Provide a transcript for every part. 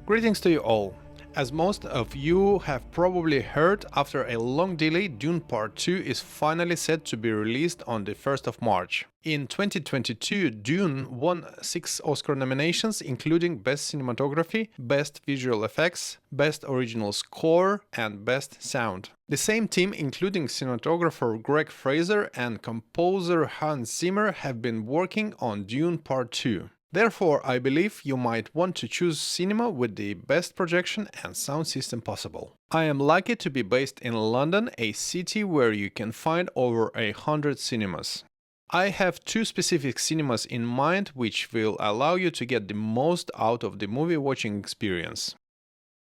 Greetings to you all. As most of you have probably heard, after a long delay, Dune Part 2 is finally set to be released on the 1st of March. In 2022, Dune won 6 Oscar nominations, including Best Cinematography, Best Visual Effects, Best Original Score, and Best Sound. The same team, including cinematographer Greig Fraser and composer Hans Zimmer, have been working on Dune Part 2. Therefore, I believe you might want to choose cinema with the best projection and sound system possible. I am lucky to be based in London, a city where you can find over 100 cinemas. I have 2 specific cinemas in mind which will allow you to get the most out of the movie watching experience.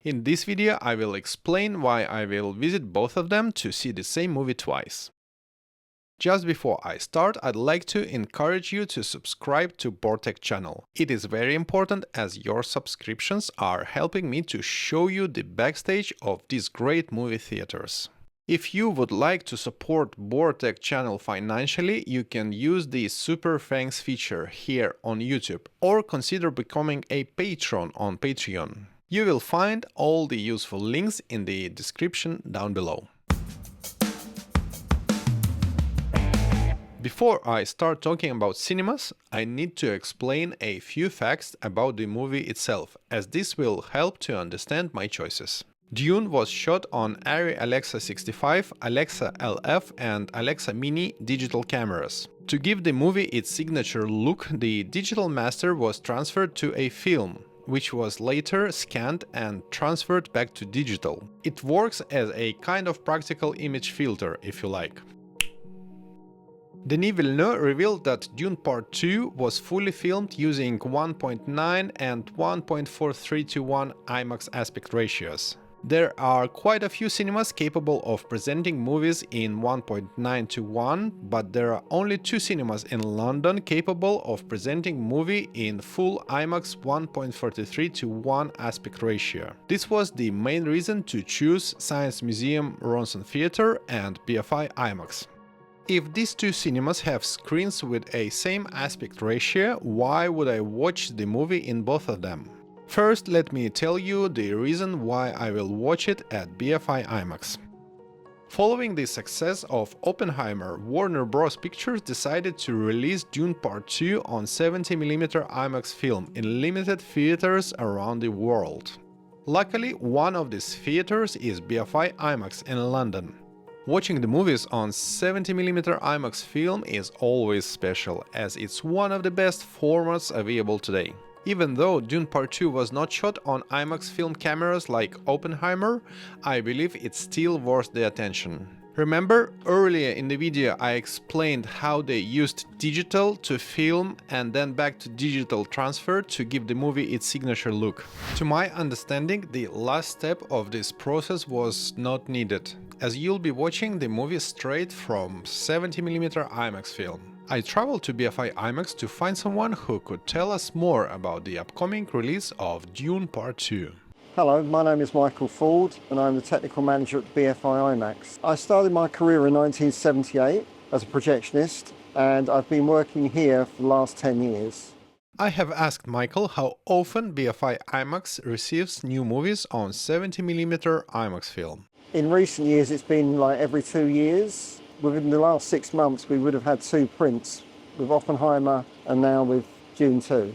In this video, I will explain why I will visit both of them to see the same movie twice. Just before I start, I'd like to encourage you to subscribe to Bortech channel. It is very important as your subscriptions are helping me to show you the backstage of these great movie theaters. If you would like to support Bortech channel financially, you can use the Super Thanks feature here on YouTube or consider becoming a patron on Patreon. You will find all the useful links in the description down below. Before I start talking about cinemas, I need to explain a few facts about the movie itself, as this will help to understand my choices. Dune was shot on Arri Alexa 65, Alexa LF and Alexa Mini digital cameras. To give the movie its signature look, the digital master was transferred to a film, which was later scanned and transferred back to digital. It works as a kind of practical image filter, if you like. Denis Villeneuve revealed that Dune Part 2 was fully filmed using 1.9 and 1.43:1 IMAX aspect ratios. There are quite a few cinemas capable of presenting movies in 1.9:1, but there are only 2 cinemas in London capable of presenting movie in full IMAX 1.43:1 aspect ratio. This was the main reason to choose Science Museum Ronson Theatre and BFI IMAX. If these 2 cinemas have screens with a same aspect ratio, why would I watch the movie in both of them? First, let me tell you the reason why I will watch it at BFI IMAX. Following the success of Oppenheimer, Warner Bros. Pictures decided to release Dune Part 2 on 70mm IMAX film in limited theaters around the world. Luckily, one of these theaters is BFI IMAX in London. Watching the movies on 70mm IMAX film is always special, as it's one of the best formats available today. Even though Dune Part 2 was not shot on IMAX film cameras like Oppenheimer, I believe it's still worth the attention. Remember, earlier in the video I explained how they used digital to film and then back to digital transfer to give the movie its signature look. To my understanding, the last step of this process was not needed, as you'll be watching the movie straight from 70mm IMAX film. I traveled to BFI IMAX to find someone who could tell us more about the upcoming release of Dune Part 2. Hello, my name is Michael Ford and I'm the technical manager at BFI IMAX. I started my career in 1978 as a projectionist and I've been working here for the last 10 years. I have asked Michael how often BFI IMAX receives new movies on 70mm IMAX film. In recent years it's been like every 2 years. Within the last 6 months we would have had 2 prints with Oppenheimer and now with Dune 2.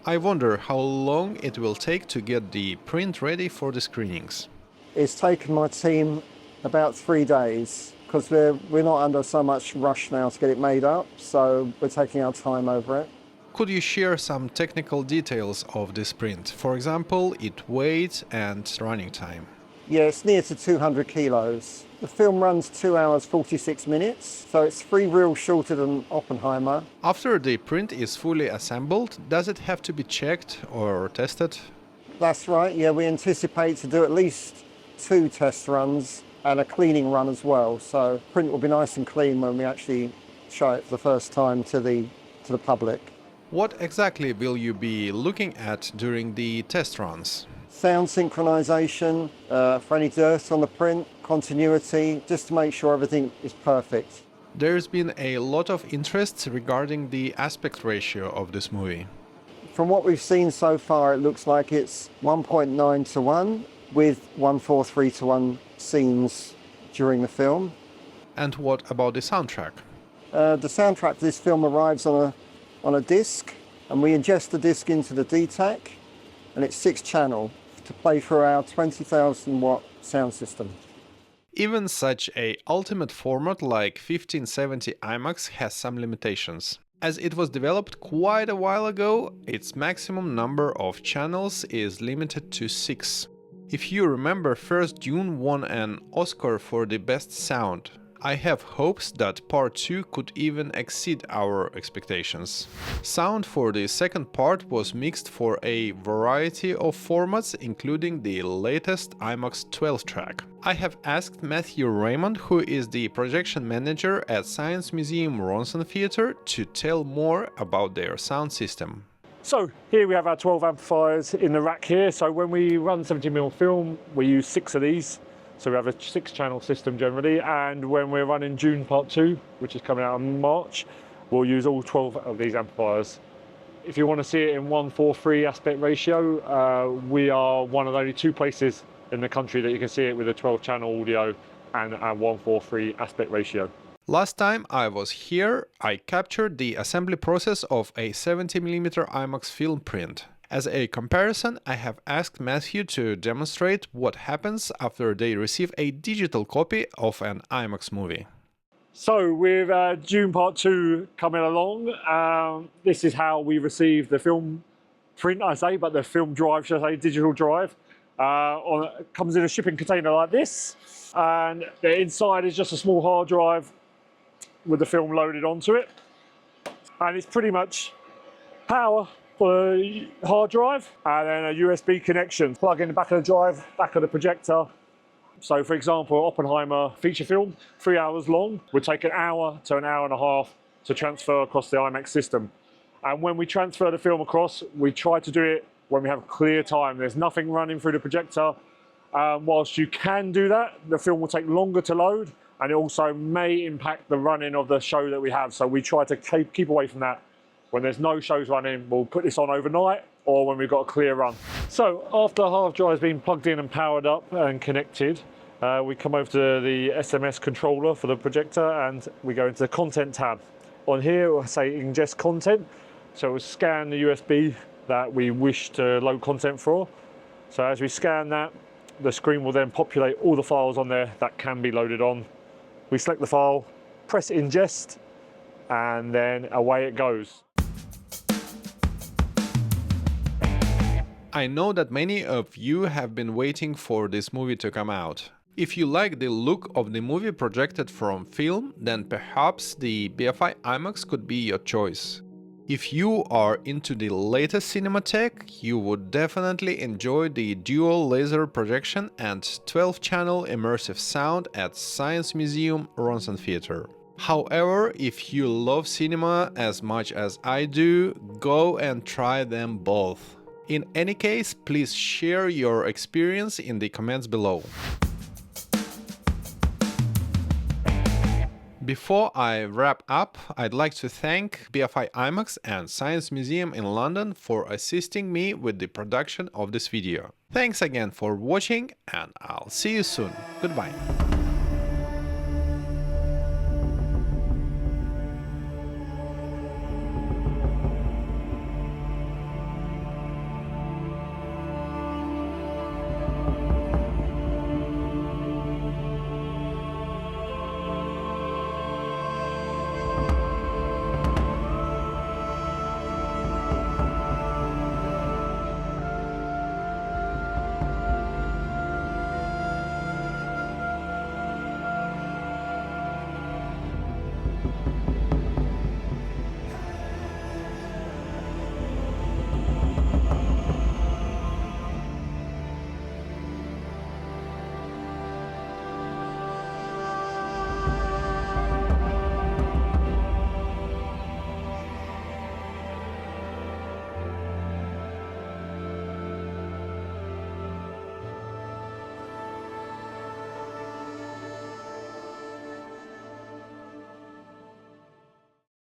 I wonder how long it will take to get the print ready for the screenings. It's taken my team about 3 days because we're not under so much rush now to get it made up, so we're taking our time over it. Could you share some technical details of this print? For example, its weight and running time. Yeah, it's near to 200 kilos. The film runs 2 hours 46 minutes, so it's 3 reels shorter than Oppenheimer. After the print is fully assembled, does it have to be checked or tested? That's right, yeah, we anticipate to do at least 2 test runs and a cleaning run as well, so print will be nice and clean when we actually show it for the first time to the public. What exactly will you be looking at during the test runs? Sound synchronization, for any dirt on the print, continuity, just to make sure everything is perfect. There's been a lot of interest regarding the aspect ratio of this movie. From what we've seen so far, it looks like it's 1.9 to 1 with 1:4:3 to 1 scenes during the film. And what about the soundtrack? The soundtrack for this film arrives on a disc, and we ingest the disc into the DTAC, and it's 6-channel to play through our 20,000 watt sound system. Even such a ultimate format like 1570 IMAX has some limitations. As it was developed quite a while ago, its maximum number of channels is limited to 6. If you remember, first Dune won an Oscar for the best sound. I have hopes that part 2 could even exceed our expectations. Sound for the second part was mixed for a variety of formats, including the latest IMAX 12 track. I have asked Matthew Raymond, who is the projection manager at Science Museum Ronson Theatre, to tell more about their sound system. So here we have our 12 amplifiers in the rack here. So when we run 70mm film, we use 6 of these. So we have a 6-channel system generally, and when we're running Dune Part 2, which is coming out in March, we'll use all 12 of these amplifiers. If you want to see it in 1:4:3 aspect ratio, we are one of only 2 places in the country that you can see it with a 12-channel audio and a 1:4:3 aspect ratio. Last time I was here, I captured the assembly process of a 70mm IMAX film print. As a comparison, I have asked Matthew to demonstrate what happens after they receive a digital copy of an IMAX movie. So with Dune Part 2 coming along, this is how we receive the film print, I say, but the film drive, should I say, digital drive. Comes in a shipping container like this, and the inside is just a small hard drive with the film loaded onto it. And it's pretty much power for a hard drive, and then a USB connection. Plug in the back of the drive, back of the projector. So for example, Oppenheimer feature film, 3 hours long, would take an hour to an hour and a half to transfer across the IMAX system. And when we transfer the film across, we try to do it when we have clear time. There's nothing running through the projector. Whilst you can do that, the film will take longer to load, and it also may impact the running of the show that we have. So we try to keep away from that. When there's no shows running, we'll put this on overnight, or when we've got a clear run. So after the hard drive has been plugged in and powered up and connected, we come over to the SMS controller for the projector, and we go into the content tab. On here, it will say ingest content. So we'll scan the USB that we wish to load content for. So as we scan that, the screen will then populate all the files on there that can be loaded on. We select the file, press ingest, and then away it goes. I know that many of you have been waiting for this movie to come out. If you like the look of the movie projected from film, then perhaps the BFI IMAX could be your choice. If you are into the latest cinema tech, you would definitely enjoy the dual laser projection and 12-channel immersive sound at Science Museum Ronson Theatre. However, if you love cinema as much as I do, go and try them both. In any case, please share your experience in the comments below. Before I wrap up, I'd like to thank BFI IMAX and Science Museum in London for assisting me with the production of this video. Thanks again for watching, and I'll see you soon. Goodbye.